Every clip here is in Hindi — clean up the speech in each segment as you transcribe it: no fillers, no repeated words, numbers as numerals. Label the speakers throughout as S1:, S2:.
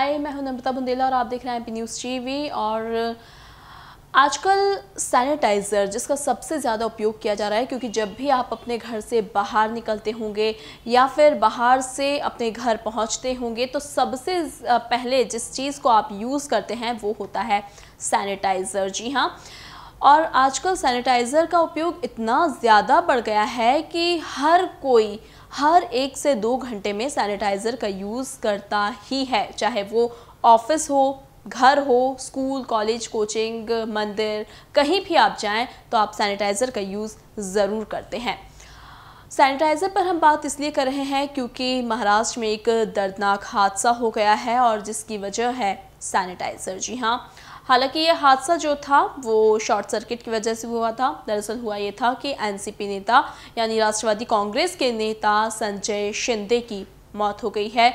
S1: हाय, मैं हूं नम्रता बुंदेला और आप देख रहे हैं एमपी न्यूज़ टीवी। और आजकल सैनिटाइज़र जिसका सबसे ज़्यादा उपयोग किया जा रहा है, क्योंकि जब भी आप अपने घर से बाहर निकलते होंगे या फिर बाहर से अपने घर पहुंचते होंगे तो सबसे पहले जिस चीज़ को आप यूज़ करते हैं वो होता है सैनिटाइज़र। जी हाँ, और आजकल सैनिटाइज़र का उपयोग इतना ज़्यादा बढ़ गया है कि हर कोई हर 1 से 2 घंटे में सैनिटाइज़र का यूज़ करता ही है, चाहे वो ऑफिस हो, घर हो, स्कूल, कॉलेज, कोचिंग, मंदिर, कहीं भी आप जाएं तो आप सैनिटाइज़र का यूज़ ज़रूर करते हैं। सैनिटाइज़र पर हम बात इसलिए कर रहे हैं क्योंकि महाराष्ट्र में एक दर्दनाक हादसा हो गया है और जिसकी वजह है सैनिटाइज़र। जी हाँ, हालांकि ये हादसा जो था वो शॉर्ट सर्किट की वजह से हुआ था। दरअसल हुआ ये था कि एनसीपी नेता यानी राष्ट्रवादी कांग्रेस के नेता संजय शिंदे की मौत हो गई है।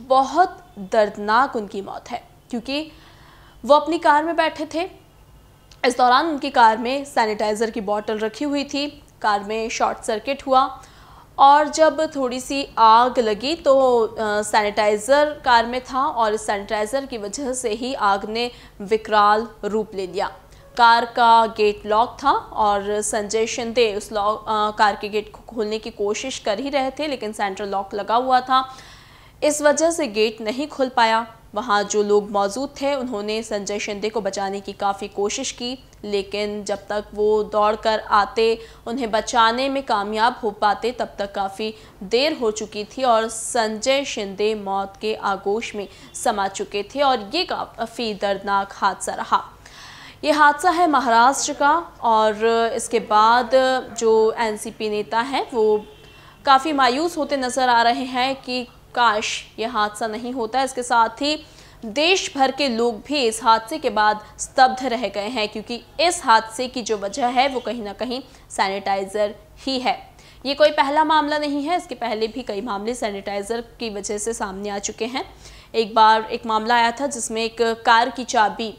S1: बहुत दर्दनाक उनकी मौत है क्योंकि वो अपनी कार में बैठे थे। इस दौरान उनकी कार में सैनिटाइज़र की बोतल रखी हुई थी। कार में शॉर्ट सर्किट हुआ और जब थोड़ी सी आग लगी तो सैनिटाइज़र कार में था और इस सैनिटाइज़र की वजह से ही आग ने विकराल रूप ले लिया। कार का गेट लॉक था और संजय शिंदे उस कार के गेट को खोलने की कोशिश कर ही रहे थे, लेकिन सेंट्रल लॉक लगा हुआ था। इस वजह से गेट नहीं खुल पाया। वहाँ जो लोग मौजूद थे उन्होंने संजय शिंदे को बचाने की काफ़ी कोशिश की, लेकिन जब तक वो दौड़कर आते, उन्हें बचाने में कामयाब हो पाते, तब तक काफ़ी देर हो चुकी थी और संजय शिंदे मौत के आगोश में समा चुके थे। और ये काफ़ी दर्दनाक हादसा रहा। ये हादसा है महाराष्ट्र का और इसके बाद जो एनसीपी नेता हैं वो काफ़ी मायूस होते नज़र आ रहे हैं कि काश ये हादसा नहीं होता। इसके साथ ही देश भर के लोग भी इस हादसे के बाद स्तब्ध रह गए हैं, क्योंकि इस हादसे की जो वजह है वो कहीं ना कहीं सैनिटाइज़र ही है। ये कोई पहला मामला नहीं है, इसके पहले भी कई मामले सैनिटाइज़र की वजह से सामने आ चुके हैं। एक बार एक मामला आया था जिसमें एक कार की चाबी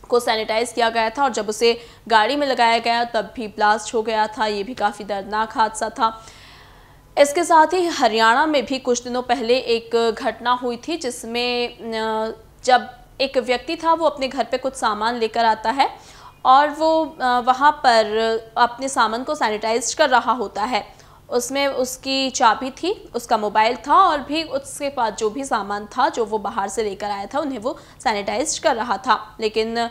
S1: को सैनिटाइज़ किया गया था और जब उसे गाड़ी में लगाया गया तब भी ब्लास्ट हो गया था। ये भी काफ़ी दर्दनाक हादसा था। इसके साथ ही हरियाणा में भी कुछ दिनों पहले एक घटना हुई थी जिसमें जब एक व्यक्ति था वो अपने घर पे कुछ सामान लेकर आता है और वो वहाँ पर अपने सामान को सैनिटाइज कर रहा होता है। उसमें उसकी चाबी थी, उसका मोबाइल था और भी उसके पास जो भी सामान था जो वो बाहर से लेकर आया था उन्हें वो सैनिटाइज कर रहा था। लेकिन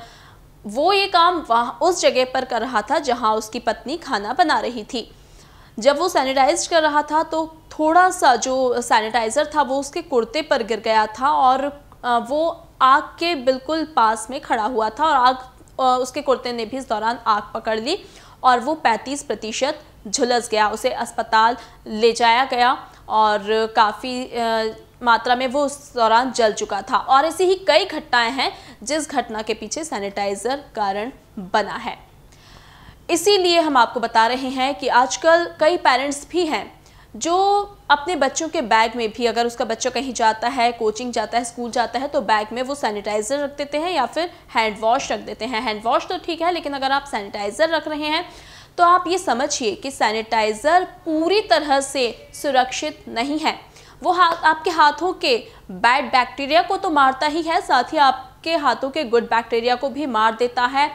S1: वो ये काम वहाँ उस जगह पर कर रहा था जहाँ उसकी पत्नी खाना बना रही थी। जब वो सैनिटाइज कर रहा था तो थोड़ा सा जो सैनिटाइज़र था वो उसके कुर्ते पर गिर गया था और वो आग के बिल्कुल पास में खड़ा हुआ था और आग उसके कुर्ते ने भी इस दौरान आग पकड़ ली और वो 35% झुलस गया। उसे अस्पताल ले जाया गया और काफ़ी मात्रा में वो उस दौरान जल चुका था। और ऐसी ही कई घटनाएं हैं जिस घटना के पीछे सैनिटाइज़र कारण बना है। इसीलिए हम आपको बता रहे हैं कि आजकल कई पेरेंट्स भी हैं जो अपने बच्चों के बैग में भी, अगर उसका बच्चा कहीं जाता है, कोचिंग जाता है, स्कूल जाता है, तो बैग में वो सैनिटाइज़र रख देते हैं या फिर हैंड वॉश रख देते हैं। हैंड वॉश तो ठीक है, लेकिन अगर आप सैनिटाइज़र रख रहे हैं तो आप ये समझिए कि सैनिटाइज़र पूरी तरह से सुरक्षित नहीं है। वो आपके हाथों के बैड बैक्टीरिया को तो मारता ही है, साथ ही आपके हाथों के गुड बैक्टीरिया को भी मार देता है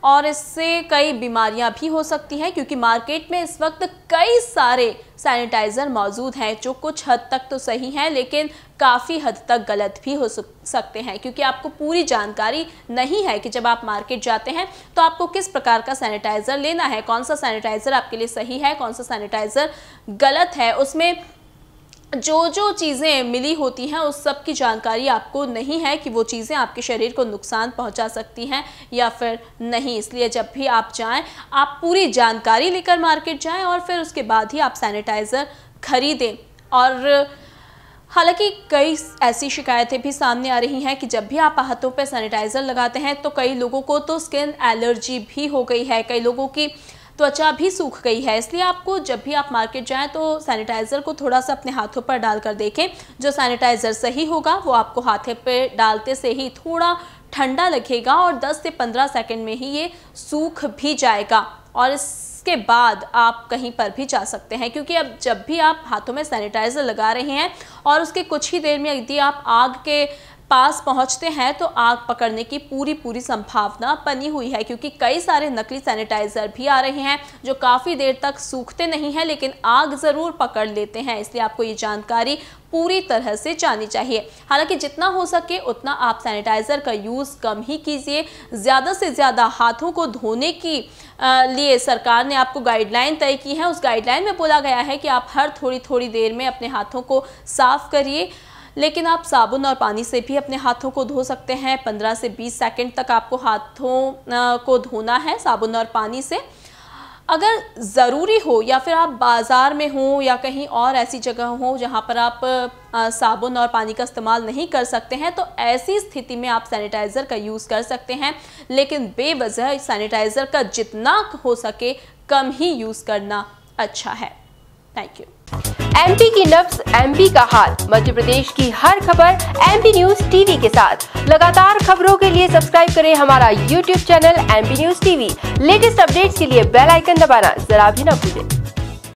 S1: और इससे कई बीमारियां भी हो सकती हैं, क्योंकि मार्केट में इस वक्त कई सारे सैनिटाइज़र मौजूद हैं जो कुछ हद तक तो सही हैं लेकिन काफ़ी हद तक गलत भी हो सकते हैं, क्योंकि आपको पूरी जानकारी नहीं है कि जब आप मार्केट जाते हैं तो आपको किस प्रकार का सैनिटाइज़र लेना है, कौन सा सैनिटाइज़र आपके लिए सही है, कौन सा सैनिटाइज़र गलत है। उसमें जो चीज़ें मिली होती हैं उस सब की जानकारी आपको नहीं है कि वो चीज़ें आपके शरीर को नुकसान पहुंचा सकती हैं या फिर नहीं। इसलिए जब भी आप जाएं आप पूरी जानकारी लेकर मार्केट जाएं और फिर उसके बाद ही आप सैनिटाइज़र खरीदें। और हालांकि कई ऐसी शिकायतें भी सामने आ रही हैं कि जब भी आप हाथों पर सैनिटाइज़र लगाते हैं तो कई लोगों को तो स्किन एलर्जी भी हो गई है, कई लोगों की त्वचा भी सूख गई है। इसलिए आपको जब भी आप मार्केट जाएं तो सैनिटाइज़र को थोड़ा सा अपने हाथों पर डालकर देखें। जो सैनिटाइज़र सही होगा वो आपको हाथे पे डालते से ही थोड़ा ठंडा लगेगा और 10 से 15 सेकंड में ही ये सूख भी जाएगा और इसके बाद आप कहीं पर भी जा सकते हैं। क्योंकि अब जब भी आप हाथों में सैनिटाइज़र लगा रहे हैं और उसके कुछ ही देर में यदि आप आग के पास पहुंचते हैं तो आग पकड़ने की पूरी संभावना बनी हुई है, क्योंकि कई सारे नकली सैनिटाइजर भी आ रहे हैं जो काफ़ी देर तक सूखते नहीं हैं लेकिन आग ज़रूर पकड़ लेते हैं। इसलिए आपको ये जानकारी पूरी तरह से जाननी चाहिए। हालांकि जितना हो सके उतना आप सैनिटाइज़र का यूज़ कम ही कीजिए। ज़्यादा से ज़्यादा हाथों को धोने की लिए सरकार ने आपको गाइडलाइन तय की है। उस गाइडलाइन में बोला गया है कि आप हर थोड़ी देर में अपने हाथों को साफ़ करिए, लेकिन आप साबुन और पानी से भी अपने हाथों को धो सकते हैं। 15 से 20 सेकंड तक आपको हाथों को धोना है साबुन और पानी से। अगर ज़रूरी हो या फिर आप बाज़ार में हो या कहीं और ऐसी जगह हो जहाँ पर आप साबुन और पानी का इस्तेमाल नहीं कर सकते हैं, तो ऐसी स्थिति में आप सैनिटाइज़र का यूज़ कर सकते हैं, लेकिन बेवजह सैनिटाइज़र का जितना हो सके कम ही यूज़ करना अच्छा है। Thank you.
S2: एमपी की नब्ज, एमपी का हाल, मध्य प्रदेश की हर खबर एमपी न्यूज टीवी के साथ। लगातार खबरों के लिए सब्सक्राइब करें हमारा YouTube channel MP news TV. Latest updates के लिए बेल आइकन दबाना जरा भी न भूलें।